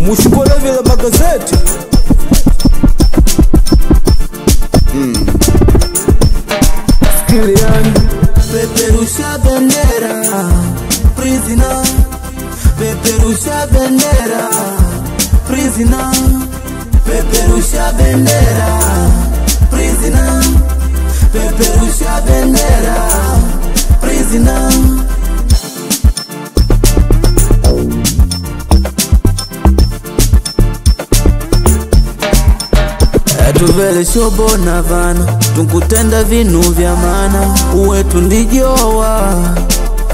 Mushikole vile magazeti. Skilian Peperusha bendera, prisoner. Peperusha bendera, prisoner. Peperusha bendera, prisoner. Peperusha bendera, prisoner. Tuvele shobo na vana, tunkutenda vinu vya mana. Uwetu ndijowa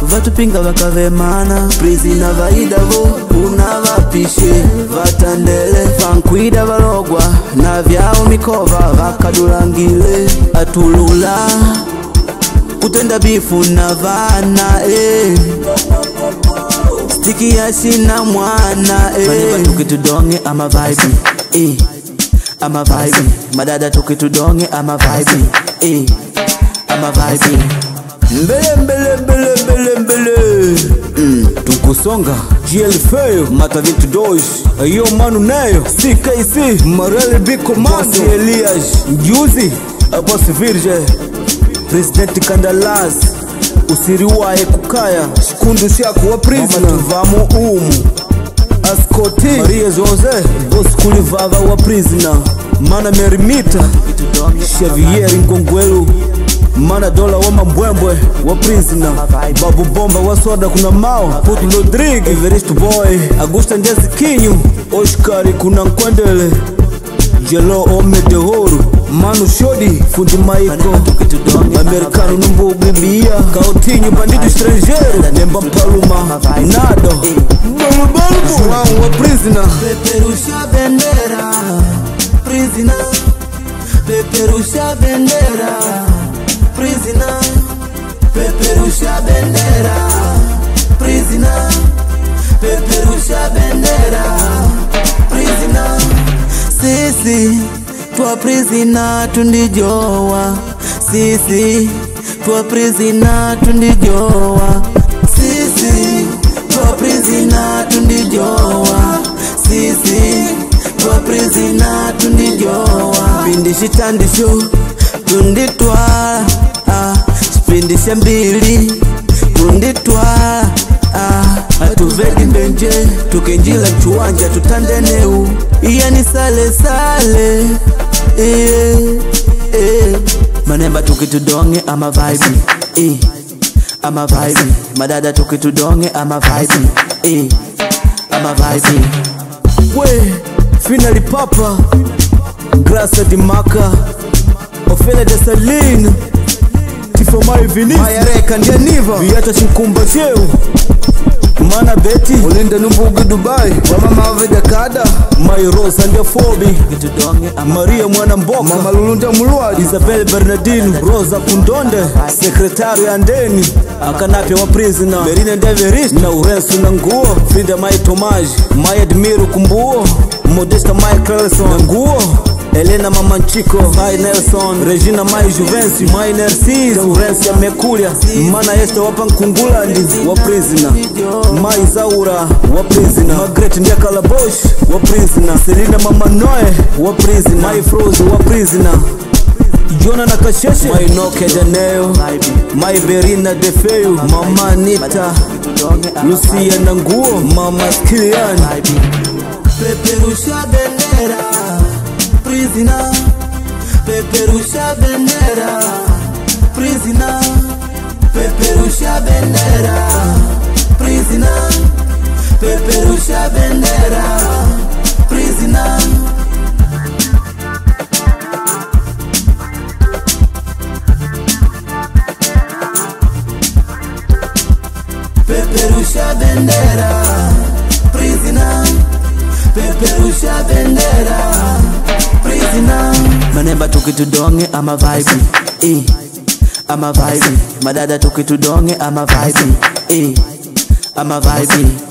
vatupinga vakavemana. Prisoner vaidavo unavapishe vatandele. Vankwida valogwa na vyao mikova vakadulangile. Atulula kutenda bifu na vana stiki ya shina mwana Vaniba tukitudonge ama vibe ama vibe. Madada tukitudonge ama vibe ama vibe. mbele mbele mbele mbele mbele. Tukusonga GL mata vitu dois. Ayo manu nayo CKC Marele Biko Mando Elias Mjuzi Abosi Virge President Kandalas usiriwaye kukaya shikundu shaku wa prisoner. Mama tuvamo umu Ascoti Maria Jose boss kulivava wa prisoner. Mana Merimita Xavier Ngongwelu Mana Dola wa mambwembwe wa prisoner. Babu Bomba wa soda kuna Mao Putu Rodrigue Everest Boy Augusta Njezi Kinyu Oshkari kuna Nkwendele Jelo Omedehoru Manu Shodi Fundi Maiko Amerikano Numbugu Bia Kautinho Bandido Estrangeiro Nemba Paluma Nado Balu João wa prisoner. Peperusha bendera, prisoner. Peperusha bendera, prisoner. Peperusha bendera, prisoner. Peperusha bendera, prisoner. Sisi twa prisoner tundijowa. Sisi twa prisoner tundijowa. Sisi twa prisoner tundijowa. Sisi twa prisoner tundijowa. Pindishi tandisho tunditwala Spindishe mbili tunditwala Atuvedi mbenje tukenjila chuanja tutandeneu. Yani sale sale Manemba tukitudonge ama vibe ama vibe. Madada tukitudonge ama vibe ama vibe. We finally papa Grasa di Maka Ofele de Saline Tifo Mai Vinicius Maya Reka Ndianiva Viata Shinkumba Sheu Mana Betty Olinda Numbugu Dubai Mama Mavida Kada Mai Rosa Ndefobi Maria Mwana Mboka Mama Lulunda Muluadi Isabel Bernardino Rosa Kundonde Sekretari Andeni Akanape wa prisoner Berine Deverist Na Urensu na Nguo Frida Mai Tomaji Mai Admiru Kumbuo Modesta Mai Clelson na Nguo Elena Mamanchiko Mai Nelson Regina Mai Juvenci Mai Narcisse Urensu ya Mekulia Mana Esther wapa Nkungulandi wa prisoner. Mai Zaura wa prisoner. Margaret Ndiakalabosh wa prisoner. Selina Mama Noe wa prisoner. Mai Froze wa prisoner. Jona na Kasheshe Mai Noke Janeo Mai Berina Defeu Mama Nita Lucia na Nguo Mama Skilian. Peperusha bendera, prisoner. Peperusha bendera, prisoner. Peperusha bendera, prisoner. Peperusha bendera, prisoner. Peperusha bendera, prisoner. Peperusha bendera, prisoner. Manemba tukitudonge ama vibe ama vibe. Madada tukitudonge ama vibe ama vibe.